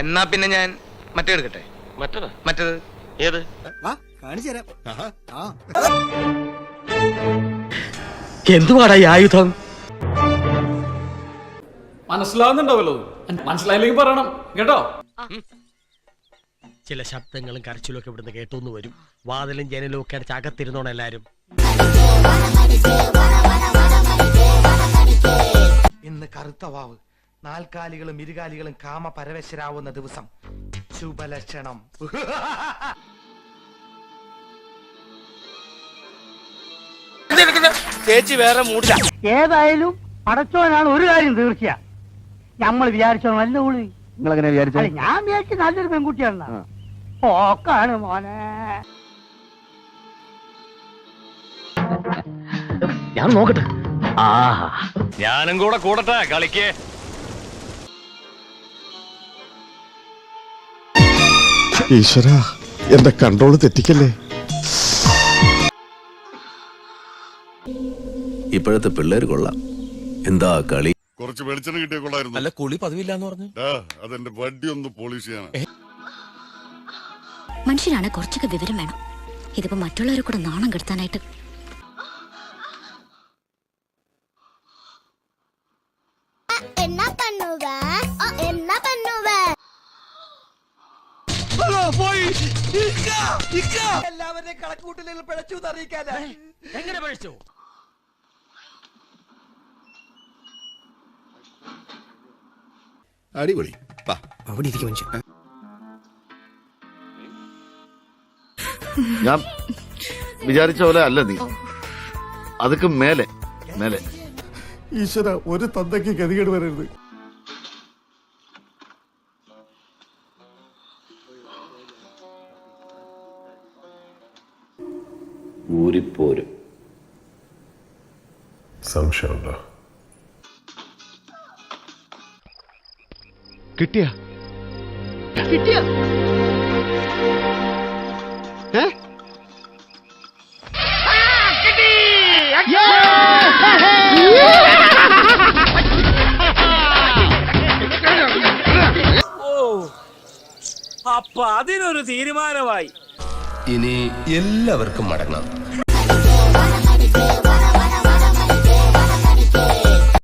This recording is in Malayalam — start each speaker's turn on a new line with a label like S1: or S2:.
S1: എന്നാ പിന്നെ ഞാൻ മറ്റേ എടുക്കട്ടെ. മറ്റേത് ഏത്?
S2: എന്തുവാടാ ഈ ആയുധം?
S3: മനസ്സിലാവുന്നുണ്ടാവല്ലോ, മനസ്സിലായില്ലെങ്കിൽ പറയണം കേട്ടോ.
S2: ചില ശബ്ദങ്ങളും കരച്ചിലും ഒക്കെ ഇവിടുന്ന് കേട്ടോന്ന് വരും. വാതിലും ജനലും ഒക്കെ അടച്ച് അകത്തിരുന്നോണം എല്ലാരും.
S4: ഇന്ന് കറുത്ത വാവ്, നാൽക്കാലികളും ഇരുകാലികളും കാമ പരവശരാവുന്ന ദിവസം. ശുഭലക്ഷണം.
S1: ചേച്ചി വേറെ മൂടില്ല.
S5: ഏതായാലും പടച്ചോനാണ് ഒരു കാര്യം തീർച്ചയാ. നമ്മൾ വിചാരിച്ചോ നല്ല ഉള്ളി.
S6: നിങ്ങളെങ്ങനെ വിചാരിച്ചു?
S5: ഞാൻ വിചാരിച്ച നല്ലൊരു പെൺകുട്ടിയാണ്. ഓക്കാണ് മോനെ.
S2: ഞാൻ നോക്കട്ടെ.
S1: ഞാനും കൂടെ കൂടട്ടെ കളിക്കേ.
S7: ഈശ്വര, എന്റെ കൺട്രോള് തെറ്റിക്കല്ലേ.
S8: ഇപ്പോഴത്തെ പിള്ളേർ കൊള്ളാം. എന്താ കളി?
S7: കുറച്ച് വെളിച്ചെണ്ണ കിട്ടിയ കൊള്ളായിരുന്നു.
S8: അല്ല, കുളി പതിവില്ലാന്ന് പറഞ്ഞു.
S7: അതെന്റെ വണ്ടി ഒന്ന് പോളിഷ് ചെയ്യണം.
S9: മനുഷ്യനാണ്, കുറച്ചൊക്കെ വിവരം വേണം. ഇതിപ്പോ മറ്റുള്ളവരെ കൂടെ നാണം കെടുത്താനായിട്ട്.
S4: എല്ലാവരെയും കണക്കൂട്ടലുകൾ പിഴച്ചു അറിയിക്കാനാ.
S2: എങ്ങനെ പഴിച്ചു?
S8: അടിപൊളി.
S6: അവിടെ ഇരിക്കും മനുഷ്യൻ.
S8: ഞാൻ വിചാരിച്ച പോലെ അല്ല നീ. അതൊക്കെ മേലെ മേലെ.
S7: ഈശ്വര, ഒരു തന്തയ്ക്ക് ഗതികേട് വരരുത്.
S8: ഊരിപ്പോരും.
S7: സംശയമുണ്ടോ?
S6: കിട്ടിയ
S2: അപ്പൊ അതിനൊരു തീരുമാനമായി.
S8: ഇനി എല്ലാവർക്കും മടങ്ങാം.